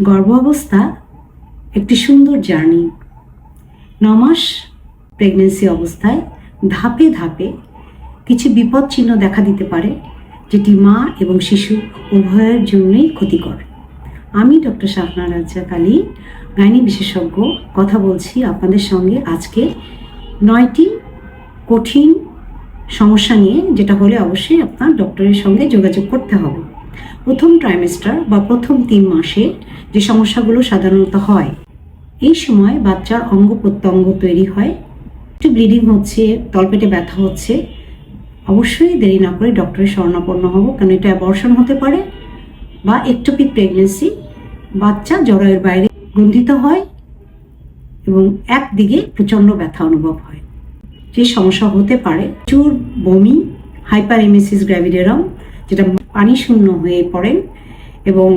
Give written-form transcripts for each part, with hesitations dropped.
গর্ভাবস্থা একটি সুন্দর জার্নি। 9 মাস প্রেগনেন্সি অবস্থায় ধাপে ধাপে কিছু বিপদ চিহ্ন দেখা দিতে পারে, যেটি মা এবং শিশু উভয়ের জন্যই ক্ষতিকর। আমি ডক্টর শাহনা রাজ্জাক আলী, গাইনি বিশেষজ্ঞ, কথা বলছি আপনাদের সঙ্গে আজকে 9টি কঠিন সমস্যা নিয়ে, যেটা হলে অবশ্যই আপনার ডক্টরের সঙ্গে যোগাযোগ করতে হবে। প্রথম ট্রাইমেস্টার বা প্রথম 3 মাসে যে সমস্যাগুলো সাধারণত হয়, এই সময় বাচ্চার অঙ্গ প্রত্যঙ্গ তৈরি হয়, একটু ব্লিডিং হচ্ছে, তলপেটে ব্যথা হচ্ছে। অবশ্যই দেরি না করে ডক্টরের শরণাপন্ন হব, কারণ এটা অ্যাবর্শন হতে পারে বা একটোপিক প্রেগনেন্সি। বাচ্চা জরায়ুর বাইরে গ্রন্থিত হয় এবং একদিকে প্রচণ্ড ব্যথা অনুভব হয়। যে সমস্যা হতে পারে প্রচুর বমি, হাইপারএমেসিস গ্র্যাভিডেরাম, যেটা পানি শূন্য হয়ে পড়েন এবং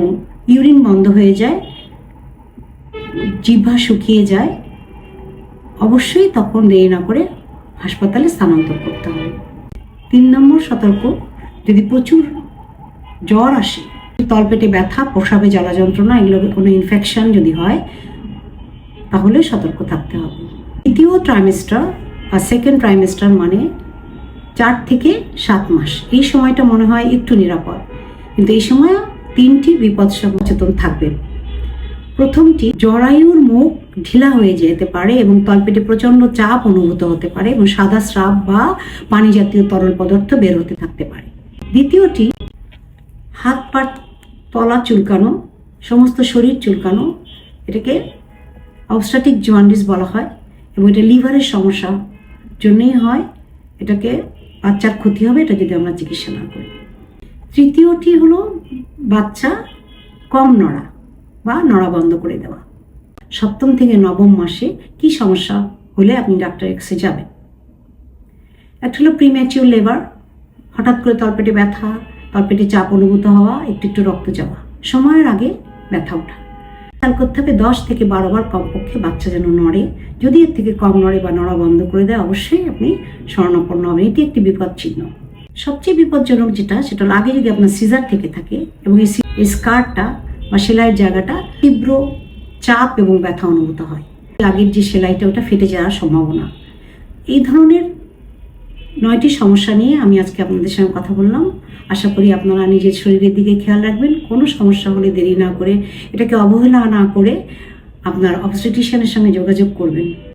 ইউরিন বন্ধ হয়ে যায়, জিহ্বা শুকিয়ে যায়। অবশ্যই তখন দেরি না করে হাসপাতালে স্থানান্তর করতে হবে। 3 নম্বর সতর্ক, যদি প্রচুর জ্বর আসে, তলপেটে ব্যথা, প্রস্রাবে জ্বালা যন্ত্রণা, এগুলো কোনো ইনফেকশন যদি হয়, তাহলে সতর্ক থাকতে হবে। দ্বিতীয় ট্রাইমেস্টার বা সেকেন্ড ট্রাইমেস্টার মানে 4 থেকে 7 মাস। এই সময়টা মনে হয় একটু নিরাপদ, কিন্তু এই সময় 3টি বিপদ সচেতন থাকবেন। প্রথমটি, জরায়ুর মুখ ঢিলা হয়ে যেতে পারে এবং তলপেটে প্রচণ্ড চাপ অনুভূত হতে পারে এবং সাদা স্রাব বা পানি জাতীয় তরল পদার্থ বের হতে থাকতে পারে। দ্বিতীয়টি, হাত পা তলা চুলকানো, সমস্ত শরীর চুলকানো, এটাকে অবস্ট্রাটিক জন্ডিস বলা হয় এবং এটা লিভারের সমস্যা জন্যই হয়। এটাকে বাচ্চার ক্ষতি হবে এটা যদি আমরা চিকিৎসা না করি। তৃতীয়টি হলো বাচ্চা কম নড়া বা নড়া বন্ধ করে দেওয়া। 7ম থেকে 9ম মাসে কি সমস্যা হলে আপনি ডাক্তারের কাছে যাবেন? একটা হলো প্রিম্যাচিউর লেবার, হঠাৎ করে তলপেটে ব্যথা, তলপেটে চাপ অনুভূত হওয়া, একটু একটু রক্ত যাওয়া, সময়ের আগে ব্যথা ওঠা। খেয়াল করতে হবে 10 থেকে 12 বার কমপক্ষে বাচ্চা যেন নড়ে। যদি এর থেকে কম নড়ে বা নড়া বন্ধ করে দেয়, অবশ্যই আপনি শরণাপন্ন হবেন। এটি একটি বিপদ চিহ্ন। সবচেয়ে বিপজ্জনক যেটা, সেটা হলো আগে যদি আপনার সিজার থেকে থাকে এবং এই স্কারটা বা সেলাইয়ের জায়গাটা তীব্র চাপ এবং ব্যথা অনুভূত হয়, আগের যে সেলাইটা ওটা ফেটে যাওয়ার সম্ভাবনা। এই ধরনের 9টি সমস্যা নিয়ে আমি আজকে আপনাদের সঙ্গে কথা বললাম। আশা করি আপনারা নিজের শরীরের দিকে খেয়াল রাখবেন। কোনো সমস্যা হলে দেরি না করে, এটাকে অবহেলা না করে আপনার অবস্টেট্রিশিয়ানের সঙ্গে যোগাযোগ করবেন।